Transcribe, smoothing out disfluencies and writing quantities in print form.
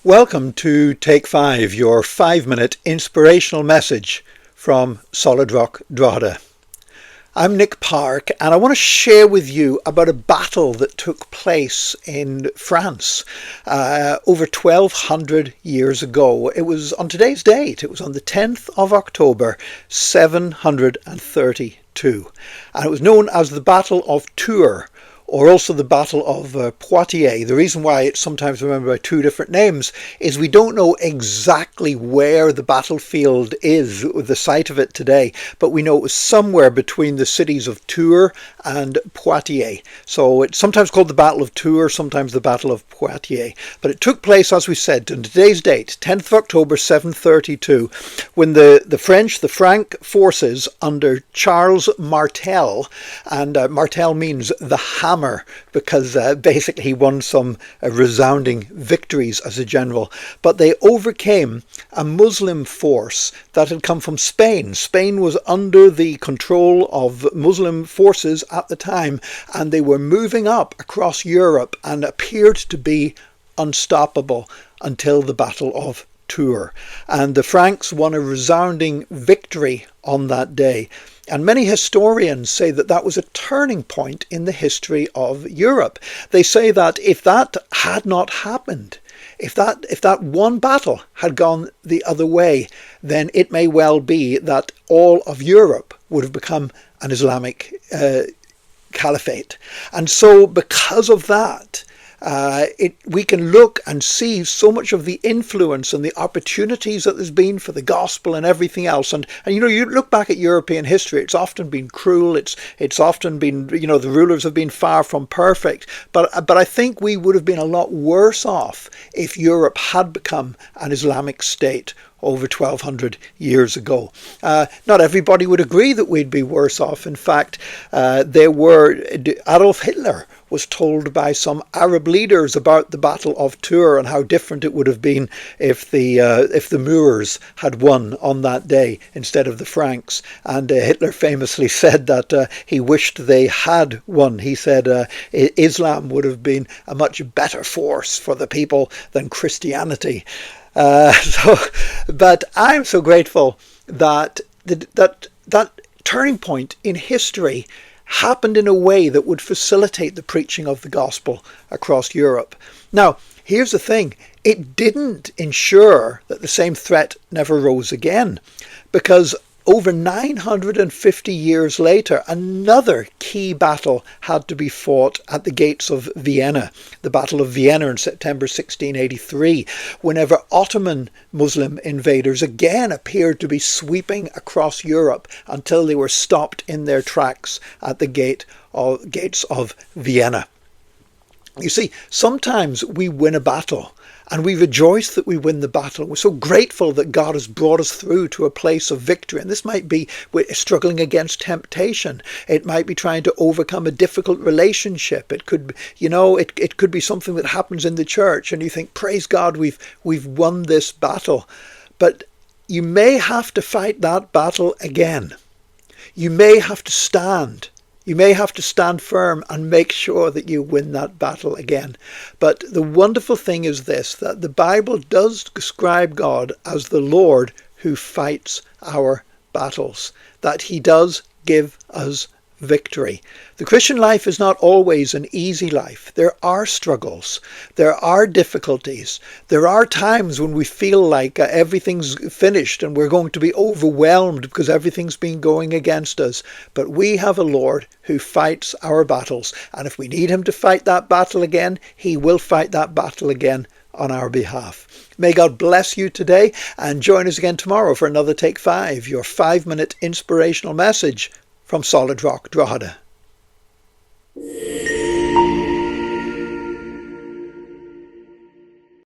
Welcome to Take 5, your 5-minute inspirational message from Solid Rock Drogheda. I'm Nick Park, and I want to share with you about a battle that took place in France over 1200 years ago. It was on today's date. It was on the 10th of October, 732. And it was known as the Battle of Tours, or also the Battle of Poitiers. The reason why it's sometimes remembered by two different names is we don't know exactly where the battlefield is, the site of it today, but we know it was somewhere between the cities of Tours and Poitiers. So it's sometimes called the Battle of Tours, sometimes the Battle of Poitiers. But it took place, as we said, on today's date, 10th of October 732, when the Frank forces under Charles Martel, and Martel means the hammer, because basically he won some resounding victories as a general. But they overcame a Muslim force that had come from Spain. Spain was under the control of Muslim forces at the time, and they were moving up across Europe and appeared to be unstoppable until the Battle of Tours. And the Franks won a resounding victory on that day. And many historians say that that was a turning point in the history of Europe. They say that if that had not happened, if that one battle had gone the other way, then it may well be that all of Europe would have become an Islamic caliphate. And so because of that, we can look and see so much of the influence and the opportunities that there's been for the gospel and everything else. And you look back at European history, it's often been cruel. It's often been, the rulers have been far from perfect. But I think we would have been a lot worse off if Europe had become an Islamic state over 1200 years ago. Not everybody would agree that we'd be worse off. In fact, Adolf Hitler was told by some Arab leaders about the Battle of Tours and how different it would have been if the Moors had won on that day instead of the Franks. And Hitler famously said that he wished they had won. He said Islam would have been a much better force for the people than Christianity. But I'm so grateful that that turning point in history happened in a way that would facilitate the preaching of the gospel across Europe. Now, here's the thing. It didn't ensure that the same threat never rose again, because over 950 years later, another key battle had to be fought at the gates of Vienna, the Battle of Vienna in September 1683, whenever Ottoman Muslim invaders again appeared to be sweeping across Europe until they were stopped in their tracks at the gates of Vienna. You see, sometimes we win a battle, and we rejoice that we win the battle. We're so grateful that God has brought us through to a place of victory. And this might be we're struggling against temptation. It might be trying to overcome a difficult relationship. It could, it could be something that happens in the church, and you think, praise God, we've won this battle. But you may have to fight that battle again. You may have to stand. You may have to stand firm and make sure that you win that battle again. But the wonderful thing is this, that the Bible does describe God as the Lord who fights our battles, that he does give us victory. The Christian life is not always an easy life. There are struggles. There are difficulties. There are times when we feel like everything's finished and we're going to be overwhelmed because everything's been going against us. But we have a Lord who fights our battles. And if we need him to fight that battle again, he will fight that battle again on our behalf. May God bless you today, and join us again tomorrow for another Take 5, your 5-minute inspirational message from Solid Rock Drogheda.